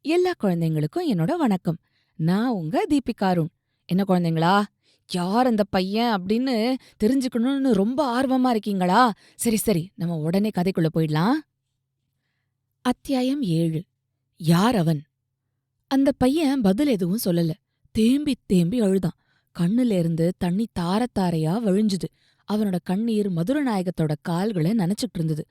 எல்லா குழந்தைங்களுக்கும் என்னோட வணக்கம். நான் உங்க தீபிகா அருண். என்ன குழந்தைங்களா, யார் அந்த பையன் அப்படின்னு தெரிஞ்சுக்கணும்னு ரொம்ப ஆர்வமா இருக்கீங்களா? சரி சரி, நம்ம உடனே கதைக்குள்ள போயிடலாம். அத்தியாயம் 7. யார் அவன்? அந்த பையன் பதில் எதுவும் சொல்லல. தேம்பி தேம்பி அழுதான். கண்ணுல இருந்து தண்ணி தார தாரையா வழிஞ்சுது. அவனோட கண்ணீர் மதுரநாயகத்தோட கால்களை நனைச்சிட்டு இருந்தது.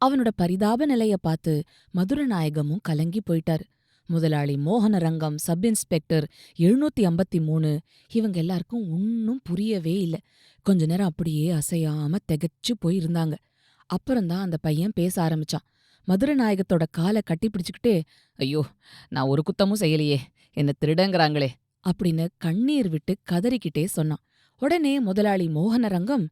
அவனோட பரிதாப நிலைய பார்த்து மதுரநாயகமும் கலங்கி போயிட்டாரு. முதலாளி மோகனரங்கம், சப் இன்ஸ்பெக்டர் 753 இவங்க எல்லாருக்கும் ஒன்னும் புரியவே இல்ல. கொஞ்ச நேரம் அப்படியே அசையாம திகைச்சு போய் இருந்தாங்க. அப்புறம்தான் அந்த பையன் பேச ஆரம்பிச்சான். மதுரநாயகத்தோட காலை கட்டி பிடிச்சுக்கிட்டே, ஐயோ, நான் ஒரு குத்தமும் செய்யலையே, என்ன திருடங்கிறாங்களே அப்படின்னு கண்ணீர் விட்டு கதறிக்கிட்டே சொன்னான். உடனே முதலாளி மோகனரங்கம்,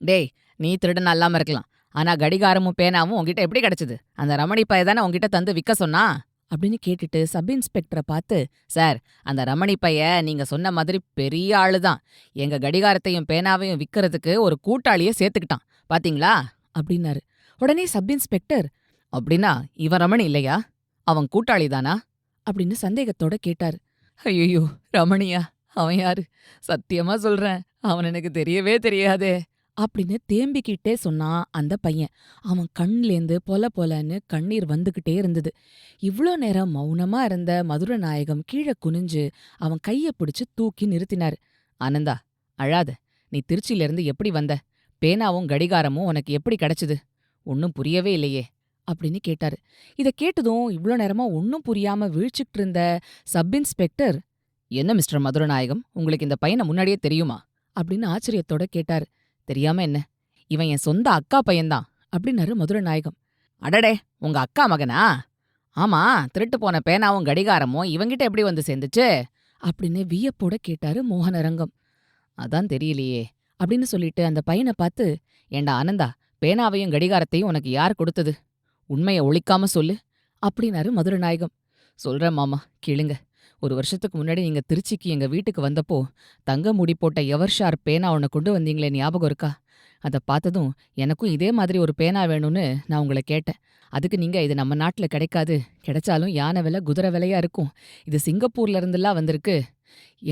டேய், நீ திருடன் அல்லாம இருக்கலாம், ஆனா கடிகாரமும் பேனாவும் உன்கிட்ட எப்படி கிடைச்சது? அந்த ரமணி பைய தானே உன்கிட்ட தந்து விக்க சொன்னா அப்படின்னு கேட்டுட்டு சப் இன்ஸ்பெக்டரை பார்த்து, சார், அந்த ரமணி பைய நீங்க சொன்ன மாதிரி பெரிய ஆளுதான். எங்க கடிகாரத்தையும் பேனாவையும் விக்கிறதுக்கு ஒரு கூட்டாளிய சேர்த்துக்கிட்டான் பாத்தீங்களா அப்படின்னாரு. உடனே சப் இன்ஸ்பெக்டர், அப்படின்னா இவன் ரமணி இல்லையா? அவன் கூட்டாளி தானா அப்படின்னு சந்தேகத்தோட கேட்டாரு. ஐயோ, ரமணியா? அவன் யாரு? சத்தியமா சொல்றேன், அவன் எனக்கு தெரியவே தெரியாதே அப்படின்னு தேம்பிக்கிட்டே சொன்னான் அந்த பையன். அவன் கண்லேந்து பொல பொலன்னு கண்ணீர் வந்துகிட்டே இருந்தது. இவ்ளோ நேரம் மௌனமா இருந்த மதுரநாயகம் கீழே குனிஞ்சு அவன் கைய பிடிச்சு தூக்கி நிறுத்தினாரு. ஆனந்தா, அழாத. நீ திருச்சியிலிருந்து எப்படி வந்த? பேனாவும் கடிகாரமும் உனக்கு எப்படி கிடைச்சது? ஒன்னும் புரியவே இல்லையே அப்படின்னு கேட்டாரு. இத கேட்டதும் இவ்ளோ நேரமா ஒன்னும் புரியாம விழிச்சுக்கிட்டு இருந்த சப் இன்ஸ்பெக்டர், என்ன மிஸ்டர் மதுரநாயகம், உங்களுக்கு இந்த பையனை முன்னாடியே தெரியுமா அப்படின்னு ஆச்சரியத்தோட கேட்டாரு. தெரியாம என்ன, இவன் என் சொந்த அக்கா பையன்தான் அப்படின்னாரு மதுரநாயகம். அடடே, உங்க அக்கா மகனா? ஆமா, திருட்டு போன பேனாவும் கடிகாரமும் இவங்கிட்ட எப்படி வந்து சேர்ந்துச்சு அப்படின்னு வியப்போட கேட்டாரு மோகனரங்கம். அதான் தெரியலையே அப்படின்னு சொல்லிட்டு அந்த பையனை பார்த்து, ஏண்டா ஆனந்தா, பேனாவையும் கடிகாரத்தையும் உனக்கு யார் கொடுத்தது? உண்மைய ஒளிக்காம சொல்லு அப்படின்னாரு மதுரநாயகம். சொல்றேன் மாமா, கேளுங்க. ஒரு வருஷத்துக்கு முன்னாடி நீங்க திருச்சிக்கு எங்க வீட்டுக்கு வந்தப்போ தங்க முடி போட்ட எவர்ஷார் பேனா ஒன்னு கொண்டு வந்தீங்களே, ஞாபகம் இருக்கா? அதை பார்த்ததும் எனக்கும் இதே மாதிரி ஒரு பேனா வேணும்னு நான் உங்களை கேட்டேன். அதுக்கு நீங்க இது நம்ம நாட்டுல கிடைக்காது, கிடைச்சாலும் யானை விலை குதிரை விலையா இருக்கும், இது சிங்கப்பூர்ல இருந்தெல்லாம் வந்திருக்கு,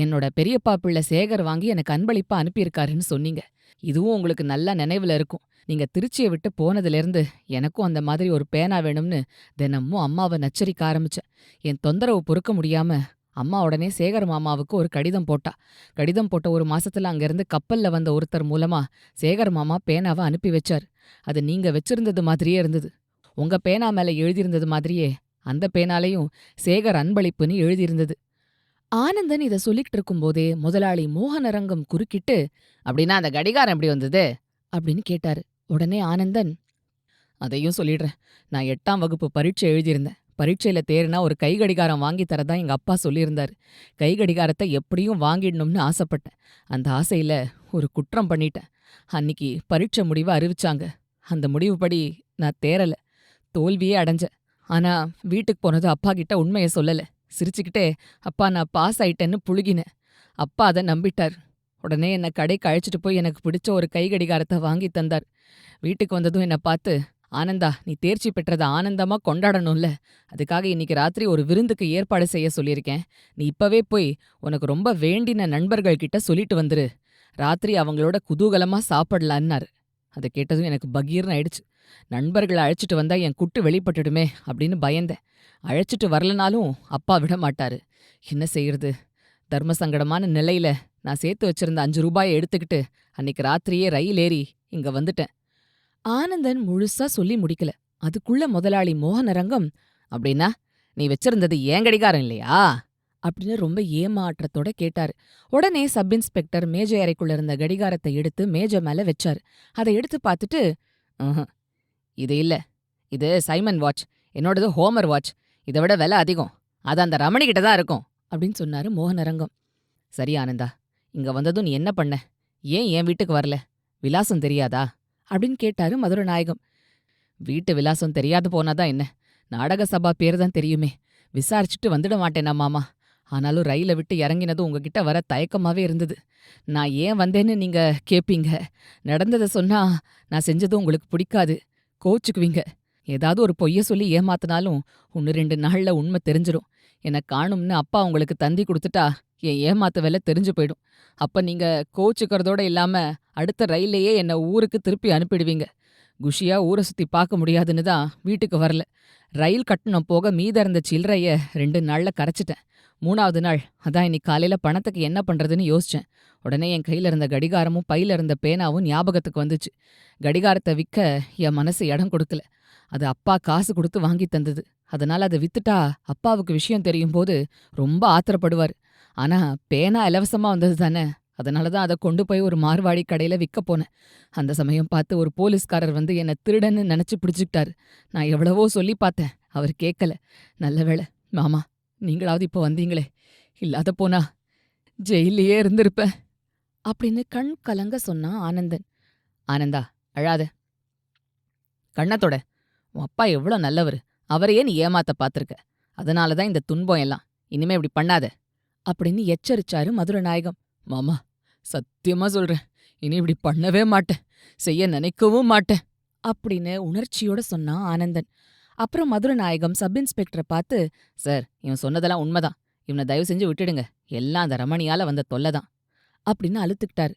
என்னோட பெரியப்பா பிள்ளை சேகர் வாங்கி எனக்கு அன்பளிப்பா அனுப்பியிருக்காருன்னு சொன்னீங்க. இதுவும் உங்களுக்கு நல்லா நினைவுல இருக்கும். நீங்க திருச்சியை விட்டு போனதிலிருந்து எனக்கும் அந்த மாதிரி ஒரு பேனா வேணும்னு தினமும் அம்மாவை நச்சரிக்க ஆரம்பிச்சேன். என் தொந்தரவு பொறுக்க முடியாம அம்மா உடனே சேகர் மாமாவுக்கு ஒரு கடிதம் போட்டா. கடிதம் போட்ட ஒரு மாசத்துல அங்கிருந்து கப்பல்ல வந்த ஒருத்தர் மூலமா சேகர் மாமா பேனாவை அனுப்பி வச்சார். அது நீங்க வச்சிருந்தது மாதிரியே இருந்தது. உங்க பேனா மேல எழுதியிருந்தது மாதிரியே அந்த பேனாலையும் சேகர் அன்பளிப்புன்னு எழுதியிருந்தது. ஆனந்தன் இத சொல்லிக்கிட்டு இருக்கும்போதே முதலாளி மோகனரங்கம் குறுக்கிட்டு, அப்படின்னா அந்த கடிகாரம் எப்படி வந்தது அப்படின்னு கேட்டாரு. உடனே ஆனந்தன், அதையும் சொல்லிடுறேன். நான் 8ஆம் வகுப்பு பரீட்சை எழுதியிருந்தேன். பரீட்சையில தேறினா ஒரு கை கடிகாரம் வாங்கி தரதா எங்க அப்பா சொல்லியிருந்தாரு. கை கடிகாரத்தை எப்படியும் வாங்கிடணும்னு ஆசைப்பட்டேன். அந்த ஆசையில ஒரு குற்றம் பண்ணிட்டேன். அன்னிக்கு பரீட்சை முடிவை அறிவிச்சாங்க. அந்த முடிவுப்படி நான் தேறல, தோல்வியே அடைஞ்சேன். ஆனா வீட்டுக்கு போனது அப்பா கிட்ட உண்மைய சொல்லல. சிரிச்சுக்கிட்டே, அப்பா, நான் பாஸ் ஆயிட்டேன்னு புழுகினேன். அப்பா அதை நம்பிட்டார். உடனே என்ன கடைக்கு அழைச்சிட்டு போய் எனக்கு பிடிச்ச ஒரு கை கடிகாரத்தை வாங்கி தந்தார். வீட்டுக்கு வந்ததும் என்ன பார்த்து, ஆனந்தா, நீ தேர்ச்சி பெற்றதை ஆனந்தமா கொண்டாடணும்ல, அதுக்காக இன்னைக்கு ராத்திரி ஒரு விருந்துக்கு ஏற்பாடு செய்ய சொல்லியிருக்கேன். நீ இப்பவே போய் உனக்கு ரொம்ப வேண்டின நண்பர்கள் கிட்ட சொல்லிட்டு வந்துரு. ராத்திரி அவங்களோட குதூகலமா சாப்பிடலான்னாரு. அதை கேட்டதும் எனக்கு பகீர்னு ஆயிடுச்சு. நண்பர்களை அழைச்சிட்டு வந்தா என் குட்டு வெளிப்பட்டுடுமே அப்படின்னு பயந்தேன். அழைச்சிட்டு வரலனாலும் அப்பா விட மாட்டாரு. என்ன செய்யறது? தர்ம சங்கடமான நிலையில நான் சேர்த்து வச்சிருந்த 5 ரூபாயை எடுத்துக்கிட்டு அன்னைக்கு ராத்திரியே ரயில் ஏறி இங்க வந்துட்டேன். ஆனந்தன் முழுசா சொல்லி முடிக்கல. அதுக்குள்ள முதலாளி மோகனரங்கம், அப்படின்னா நீ வச்சிருந்தது ஏன் கடிகாரம் இல்லையா அப்படின்னு ரொம்ப ஏமாற்றத்தோட கேட்டாரு. உடனே சப் இன்ஸ்பெக்டர் மேஜை அறைக்குள்ள இருந்த கடிகாரத்தை எடுத்து மேஜை மேல வச்சாரு. அதை எடுத்து பார்த்துட்டு, இது இல்ல, இது சைமன் வாட்ச், என்னோடது ஹோமர் வாட்ச், இதை விட விலை அதிகம், அது அந்த ரமணி கிட்ட தான் இருக்கும் அப்படின்னு சொன்னாரு மோகனரங்கம். சரி ஆனந்தா, இங்க வந்ததும் நீ என்ன பண்ண? ஏன் என் வீட்டுக்கு வரல? விலாசம் தெரியாதா அப்படின்னு கேட்டாரு மதுரநாயகம். வீட்டு விலாசம் தெரியாது போனாதான் என்ன, நாடக சபா பேர் தான் தெரியுமே, விசாரிச்சுட்டு வந்துட மாட்டேனா மாமா. ஆனாலும் ரயில விட்டு இறங்கினதும் உங்ககிட்ட வர தயக்கமாவே இருந்தது. நான் ஏன் வந்தேன்னு நீங்க கேப்பீங்க. நடந்ததை சொன்னா நான் செஞ்சதும் உங்களுக்கு பிடிக்காது, கோச்சுக்குவீங்க. ஏதாவது ஒரு பொய்ய சொல்லி ஏமாத்தினாலும் 1-2 நாள்ல உண்மை தெரிஞ்சிரும். என்ன காணும்னு அப்பா உங்களுக்கு தந்தி குடுத்துட்டா என் ஏமாத்து வேலை தெரிஞ்சு போயிடும். அப்ப நீங்க கோச்சுக்கிறதோட இல்லாம அடுத்த ரயில்லயே என்ன ஊருக்கு திருப்பி அனுப்பிடுவீங்க. குஷியா ஊர சுத்தி பார்க்க முடியாதுன்னு தான் வீட்டுக்கு வரல. ரயில் கட்டணம் போக மீத இருந்த சில்லறைய 2 நாள்ல கரைச்சுட்டேன். 3வது நாள் அதான் இன்னைக்கு காலையில பணத்துக்கு என்ன பண்றதுன்னு யோசிச்சேன். உடனே என் கையில இருந்த கடிகாரமும் பையில இருந்த பேனாவும் ஞாபகத்துக்கு வந்துச்சு. கடிகாரத்த விக்க என் மனசு இடம் கொடுக்கல. அது அப்பா காசு குடுத்து வாங்கி தந்தது. அதனால அத வித்துட்டா அப்பாவுக்கு விஷயம் தெரியும்போது ரொம்ப ஆத்திரப்படுவாரு. ஆனா பேனா இலவசமா வந்தது தானே. அதனால தான் அத கொண்டு போய் ஒரு மார்வாடி கடையில விக்க போனேன். அந்த சமயம் பார்த்து ஒரு போலீஸ்காரர் வந்து என்ன திருடன்னு நெனச்சு பிடிச்சுக்கிட்டாரு. நான் எவ்வளவோ சொல்லி பார்த்தேன். அவர் கேட்கல. நல்ல வேளை மாமா நீங்களாவது இப்ப வந்தீங்களே. இல்லாத போனா ஜெயில்லயே இருந்திருப்பேன். அப்படின்னு கண் கலங்க சொன்னான் ஆனந்தன். ஆனந்தா அழாத. கண்ணத்தோட உன் அப்பா எவ்ளோ நல்லவரு. அவரையே நீ ஏமாத்த பாத்திருக்க. அதனால தான் இந்த துன்பம் எல்லாம். இனிமே இப்படி பண்ணாத அப்படின்னு எச்சரிச்சாரு மதுரநாயகம். மாமா சத்தியமா சொல்றேன். இனி இப்படி பண்ணவே மாட்டேன். செய்ய நினைக்கவும் மாட்டேன் அப்படின்னு உணர்ச்சியோட சொன்னான் ஆனந்தன். அப்புறம் மதுரநாயகம் சப் இன்ஸ்பெக்டரை பார்த்து, சார் இவன் சொன்னதெல்லாம் உண்மைதான். இவனை தயவு செஞ்சு விட்டுடுங்க. எல்லாம் அந்த ரமணியால வந்த தொல்லைதான் அப்படின்னு அழுத்துக்கிட்டாரு.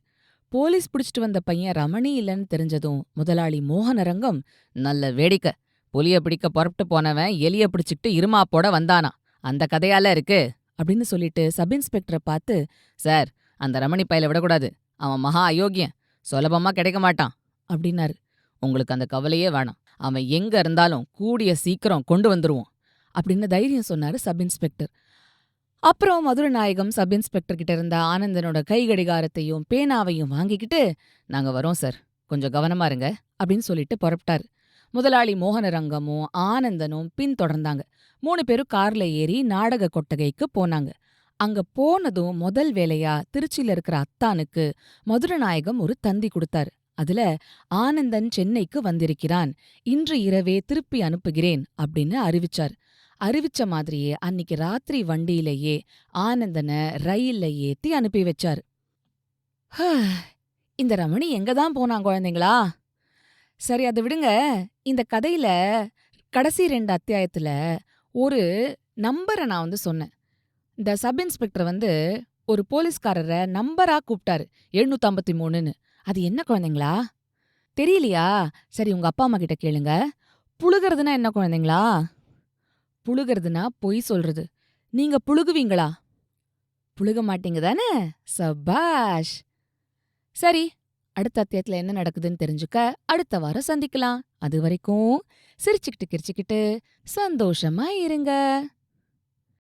போலீஸ் பிடிச்சிட்டு வந்த பையன் ரமணி இல்லைன்னு தெரிஞ்சதும் முதலாளி மோகனரங்கம், நல்ல வேடிக்கை. புலிய பிடிக்க புறப்பட்டு போனவன் எலிய பிடிச்சிட்டு இருமாப்போட வந்தானா. அந்த கதையால இருக்கு அப்படின்னு சொல்லிட்டு சப் இன்ஸ்பெக்டரை பார்த்து, சார் அந்த ரமணி பயல விடக்கூடாது. அவன் மகா அயோக்கியன். சுலபமா கிடைக்க மாட்டான் அப்படின்னாரு. உங்களுக்கு அந்த கவலையே வேணாம். அவன் எங்க இருந்தாலும் கூடிய சீக்கிரம் கொண்டு வந்துருவோம் அப்படின்னு தைரியம் சொன்னாரு சப் இன்ஸ்பெக்டர். அப்புறம் மதுரநாயகம் சப் இன்ஸ்பெக்டர் கிட்ட இருந்த ஆனந்தனோட கை கடிகாரத்தையும் பேனாவையும் வாங்கிக்கிட்டு, நாங்க வரோம் சார், கொஞ்சம் கவனமா இருங்க அப்படின்னு சொல்லிட்டு புறப்பட்டாரு. முதலாளி மோகனரங்கமும் ஆனந்தனும் பின்தொடர்ந்தாங்க. 3 பேரும் கார்ல ஏறி நாடக கொட்டகைக்கு போனாங்க. அங்க போனதும் முதல் வேலையா திருச்சியில இருக்கிற அத்தானுக்கு மதுரநாயகம் ஒரு தந்தி கொடுத்தாரு. அதுல ஆனந்தன் சென்னைக்கு வந்திருக்கிறான், இன்று இரவே திருப்பி அனுப்புகிறேன் அப்படின்னு அறிவிச்சார். அறிவிச்ச மாதிரியே அன்னிக்கு ராத்திரி வண்டியிலேயே ஆனந்தன ரயில்ல ஏத்தி அனுப்பி வச்சாரு. இந்த ரமணி எங்கதான் போனான் குழந்தைங்களா? சரி அதை விடுங்க. இந்த கதையில கடைசி 2 அத்தியாயத்துல ஒரு நம்பரை நான் சொன்னேன். இந்த சப் இன்ஸ்பெக்டர் ஒரு போலீஸ்காரரை நம்பரா கூப்பிட்டாரு, 753ன்னு. அது என்ன குழந்தைங்களா? தெரியலையா? சரி உங்க அப்பா அம்மா கிட்ட கேளுங்க. புழுகிறதுனா என்ன குழந்தைங்களா? புழுகிறதுனா பொய் சொல்றது. நீங்க புழுகுவீங்களா? புழுக மாட்டீங்க தானே? சபாஷ். சரி, அடுத்த அத்தியாயத்துல என்ன நடக்குதுன்னு தெரிஞ்சுக்க அடுத்த வாரம் சந்திக்கலாம். அது வரைக்கும் சிரிச்சுக்கிட்டு கிரிச்சுக்கிட்டு சந்தோஷமா இருங்க.